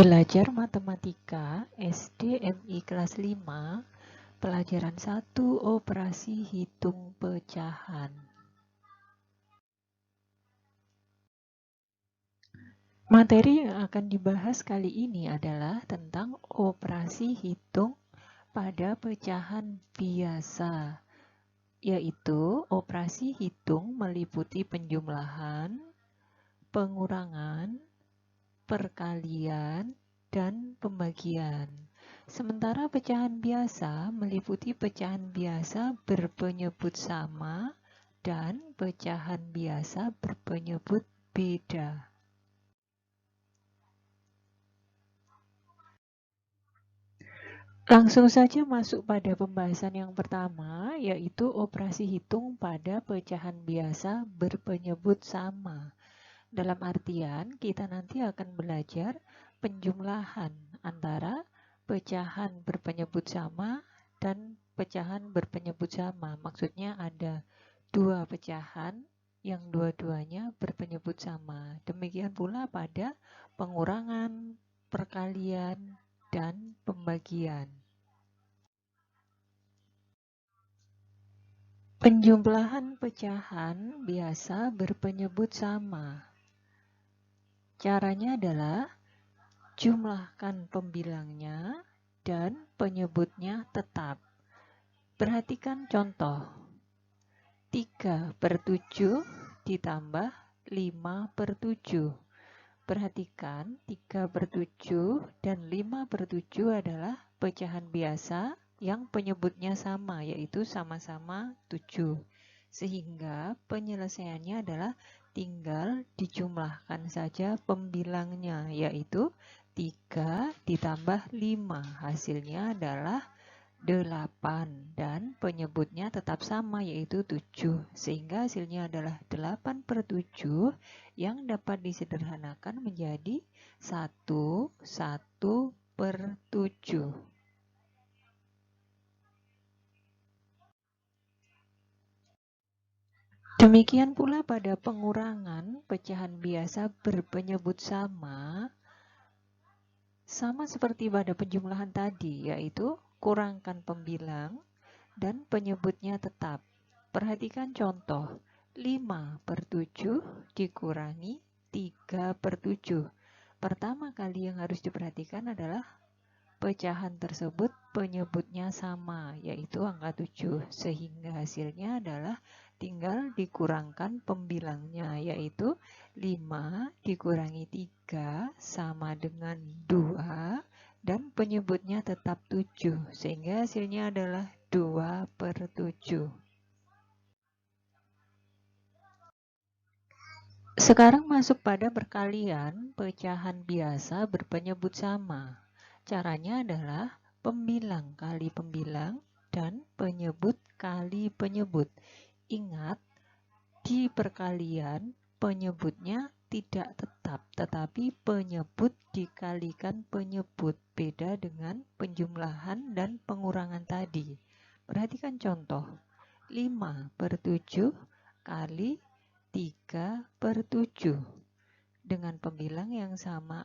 Belajar Matematika SDMI kelas 5, pelajaran 1 Operasi Hitung Pecahan. Materi yang akan dibahas kali ini adalah tentang operasi hitung pada pecahan biasa, yaitu operasi hitung meliputi penjumlahan, pengurangan, perkalian, dan pembagian. Sementara pecahan biasa meliputi pecahan biasa berpenyebut sama dan pecahan biasa berpenyebut beda. Langsung saja masuk pada pembahasan yang pertama, yaitu operasi hitung pada pecahan biasa berpenyebut sama. Dalam artian, kita nanti akan belajar penjumlahan antara pecahan berpenyebut sama dan pecahan berpenyebut sama. Maksudnya ada dua pecahan yang dua-duanya berpenyebut sama. Demikian pula pada pengurangan, perkalian, dan pembagian. Penjumlahan pecahan biasa berpenyebut sama. Caranya adalah jumlahkan pembilangnya dan penyebutnya tetap. Perhatikan contoh. 3/7 ditambah 5/7. Perhatikan 3/7 dan 5/7 adalah pecahan biasa yang penyebutnya sama, yaitu sama-sama 7. Sehingga penyelesaiannya adalah tinggal dijumlahkan saja pembilangnya, yaitu 3 ditambah 5. Hasilnya adalah 8 dan penyebutnya tetap sama, yaitu 7. Sehingga hasilnya adalah 8/7 yang dapat disederhanakan menjadi 1/7. Demikian pula pada pengurangan pecahan biasa berpenyebut sama seperti pada penjumlahan tadi, yaitu kurangkan pembilang dan penyebutnya tetap. Perhatikan contoh, 5/7 dikurangi 3/7. Pertama kali yang harus diperhatikan adalah pecahan tersebut penyebutnya sama, yaitu angka 7, sehingga hasilnya adalah tinggal dikurangkan pembilangnya, yaitu 5 dikurangi 3 sama dengan 2, dan penyebutnya tetap 7, sehingga hasilnya adalah 2/7. Sekarang masuk pada perkalian pecahan biasa berpenyebut sama. Caranya adalah pembilang kali pembilang dan penyebut kali penyebut. Ingat, di perkalian penyebutnya tidak tetap, tetapi penyebut dikalikan penyebut. Beda dengan penjumlahan dan pengurangan tadi. Perhatikan contoh, 5/7 kali 3/7. Dengan pembilang yang sama,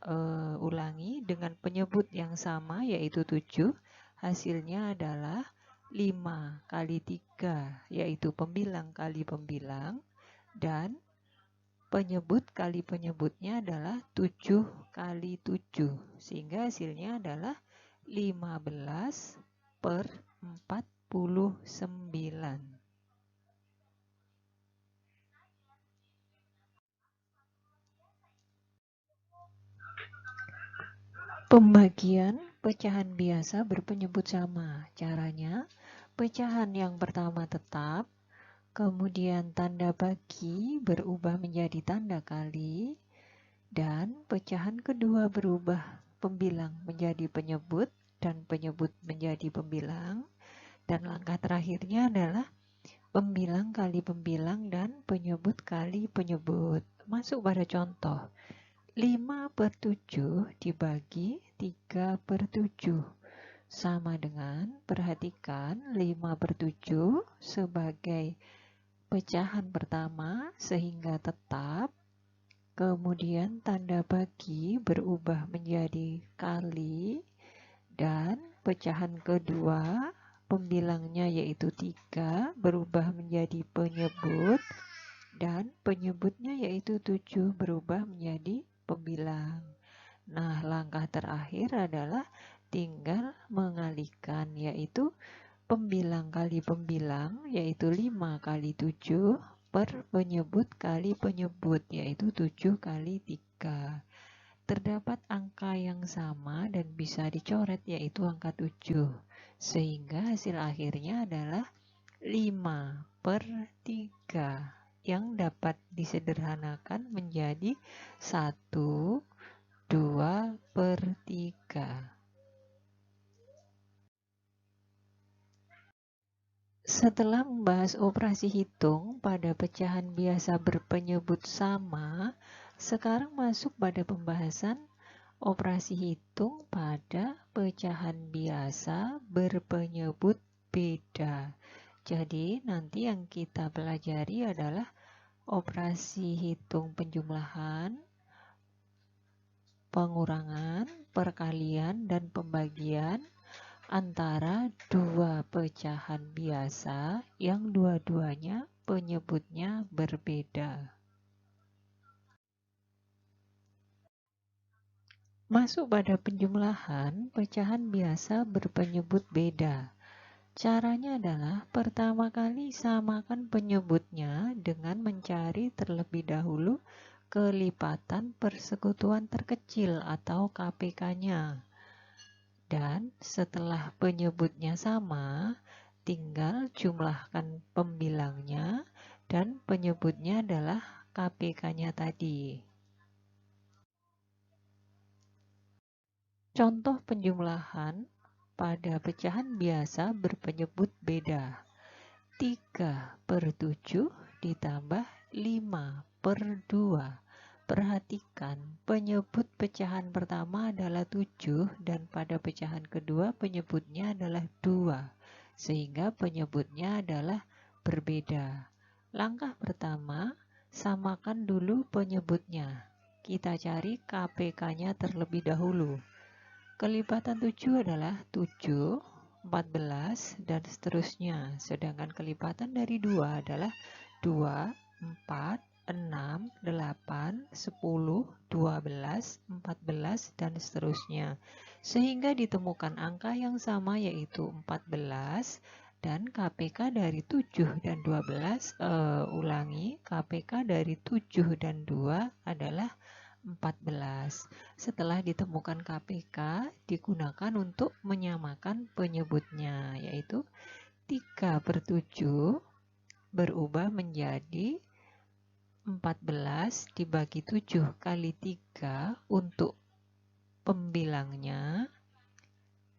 ulangi, dengan penyebut yang sama yaitu 7, hasilnya adalah 5 kali 3, yaitu pembilang kali pembilang, dan penyebut kali penyebutnya adalah 7 kali 7, sehingga hasilnya adalah 15/49. Pembagian pecahan biasa berpenyebut sama. Caranya, pecahan yang pertama tetap, kemudian tanda bagi berubah menjadi tanda kali, dan pecahan kedua berubah pembilang menjadi penyebut dan penyebut menjadi pembilang, dan langkah terakhirnya adalah pembilang kali pembilang dan penyebut kali penyebut. Masuk pada contoh. 5/7 dibagi 3/7 sama dengan, perhatikan, 5/7 sebagai pecahan pertama sehingga tetap, Kemudian tanda bagi berubah menjadi kali, dan pecahan kedua pembilangnya yaitu 3 berubah menjadi penyebut, dan penyebutnya yaitu 7 berubah menjadi pembilang. Nah, langkah terakhir adalah tinggal mengalihkan, yaitu pembilang kali pembilang, yaitu 5 kali 7 per penyebut kali penyebut, yaitu 7 kali 3. Terdapat angka yang sama dan bisa dicoret, yaitu angka 7. Sehingga hasil akhirnya adalah 5 per 3 yang dapat disederhanakan menjadi 1, 2 per 3. Setelah membahas operasi hitung pada pecahan biasa berpenyebut sama, sekarang masuk pada pembahasan operasi hitung pada pecahan biasa berpenyebut beda. Jadi, nanti yang kita pelajari adalah operasi hitung penjumlahan, pengurangan, perkalian, dan pembagian antara dua pecahan biasa yang dua-duanya penyebutnya berbeda. Masuk pada penjumlahan pecahan biasa berpenyebut beda. Caranya adalah pertama kali samakan penyebutnya dengan mencari terlebih dahulu kelipatan persekutuan terkecil atau KPK-nya. Dan setelah penyebutnya sama, tinggal jumlahkan pembilangnya dan penyebutnya adalah KPK-nya tadi. Contoh penjumlahan pada pecahan biasa berpenyebut beda. 3 per 7 ditambah 5 per 2. Perhatikan, penyebut pecahan pertama adalah 7 dan pada pecahan kedua penyebutnya adalah 2, sehingga penyebutnya adalah berbeda. Langkah pertama, samakan dulu penyebutnya. Kita cari KPK-nya terlebih dahulu. Kelipatan 7 adalah 7, 14, dan seterusnya. Sedangkan kelipatan dari 2 adalah 2, 4, 6, 8, 10, 12, 14, dan seterusnya. Sehingga ditemukan angka yang sama yaitu 14 dan KPK dari 7 dan 12, KPK dari 7 dan 2 adalah 14. Setelah ditemukan KPK, digunakan untuk menyamakan penyebutnya, yaitu 3 per 7 berubah menjadi 14 dibagi 7 kali 3 untuk pembilangnya,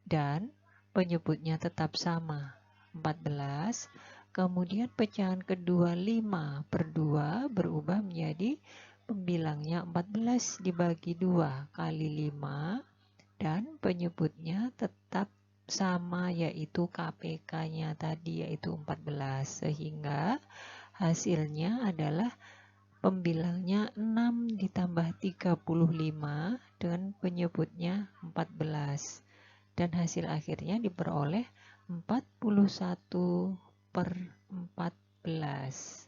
dan penyebutnya tetap sama, 14. Kemudian pecahan kedua 5 per 2 berubah menjadi pembilangnya 14 dibagi 2 kali 5, dan penyebutnya tetap sama yaitu KPK-nya tadi yaitu 14, sehingga hasilnya adalah pembilangnya 6 ditambah 35 dan penyebutnya 14, dan hasil akhirnya diperoleh 41 per 14.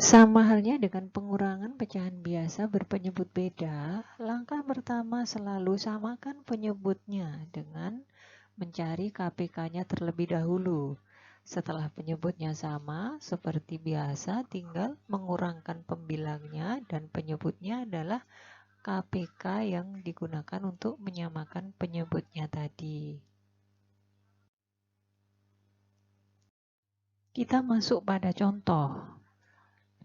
Sama halnya dengan pengurangan pecahan biasa berpenyebut beda, langkah pertama selalu samakan penyebutnya dengan mencari KPK-nya terlebih dahulu. Setelah penyebutnya sama, seperti biasa tinggal mengurangkan pembilangnya dan penyebutnya adalah KPK yang digunakan untuk menyamakan penyebutnya tadi. Kita masuk pada contoh.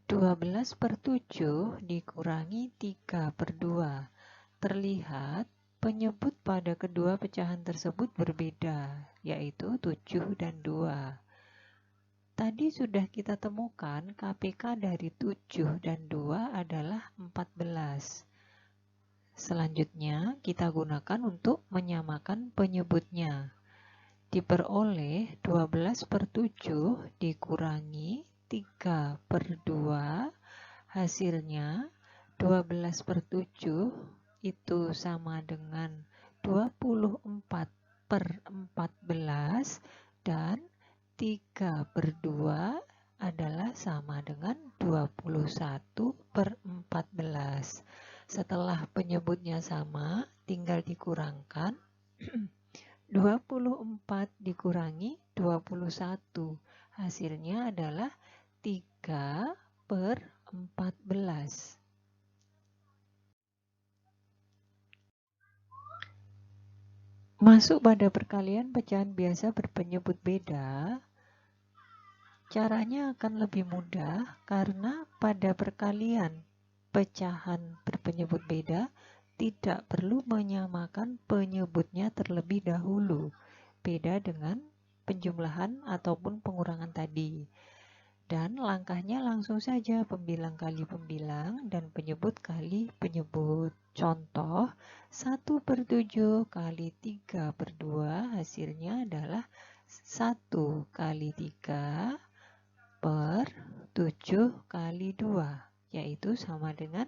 12 per 7 dikurangi 3 per 2. Terlihat penyebut pada kedua pecahan tersebut berbeda, yaitu 7 dan 2. Tadi sudah kita temukan KPK dari 7 dan 2 adalah 14. Selanjutnya kita gunakan untuk menyamakan penyebutnya. diperoleh 12/7 dikurangi 3/2, hasilnya 12/7 itu sama dengan 24/14 dan 3/2 adalah sama dengan 21/14. Setelah penyebutnya sama, tinggal dikurangkan 24 dikurangi 21. Hasilnya adalah 3/14. Masuk pada perkalian pecahan biasa berpenyebut beda, caranya akan lebih mudah karena pada perkalian pecahan berpenyebut beda tidak perlu menyamakan penyebutnya terlebih dahulu, beda dengan penjumlahan ataupun pengurangan tadi. Dan langkahnya langsung saja pembilang kali pembilang dan penyebut kali penyebut. Contoh, 1/7 kali 3/2 hasilnya adalah 1 kali 3 per 7 kali 2, yaitu sama dengan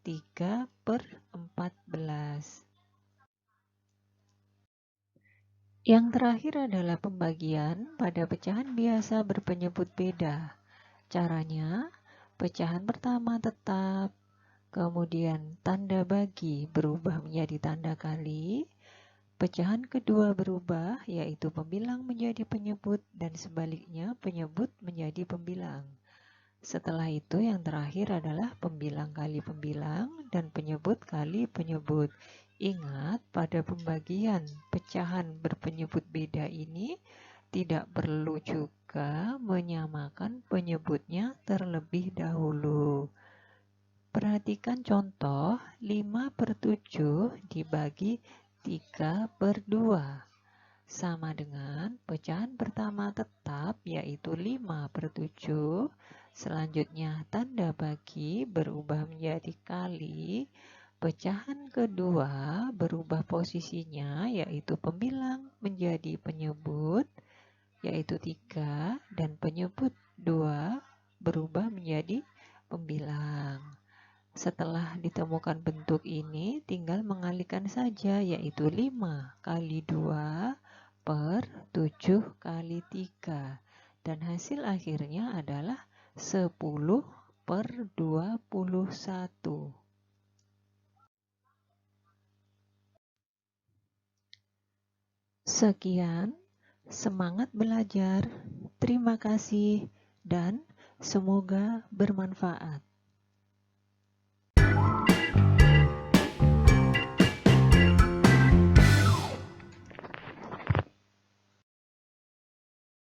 3/14. Yang terakhir adalah pembagian pada pecahan biasa berpenyebut beda. Caranya, pecahan pertama tetap, kemudian tanda bagi berubah menjadi tanda kali, pecahan kedua berubah, yaitu pembilang menjadi penyebut dan sebaliknya penyebut menjadi pembilang. Setelah itu yang terakhir adalah pembilang kali pembilang dan penyebut kali penyebut. Ingat, pada pembagian pecahan berpenyebut beda ini tidak perlu juga menyamakan penyebutnya terlebih dahulu. Perhatikan contoh 5/7 dibagi 3/2. Sama dengan pecahan pertama tetap, yaitu 5/7. Selanjutnya tanda bagi berubah menjadi kali. Pecahan kedua berubah posisinya, yaitu pembilang menjadi penyebut, yaitu 3, dan penyebut 2 berubah menjadi pembilang. Setelah ditemukan bentuk ini, tinggal mengalihkan saja, yaitu 5 kali 2 per 7 kali 3. Dan hasil akhirnya adalah 10/21. Sekian, semangat belajar, terima kasih, dan semoga bermanfaat.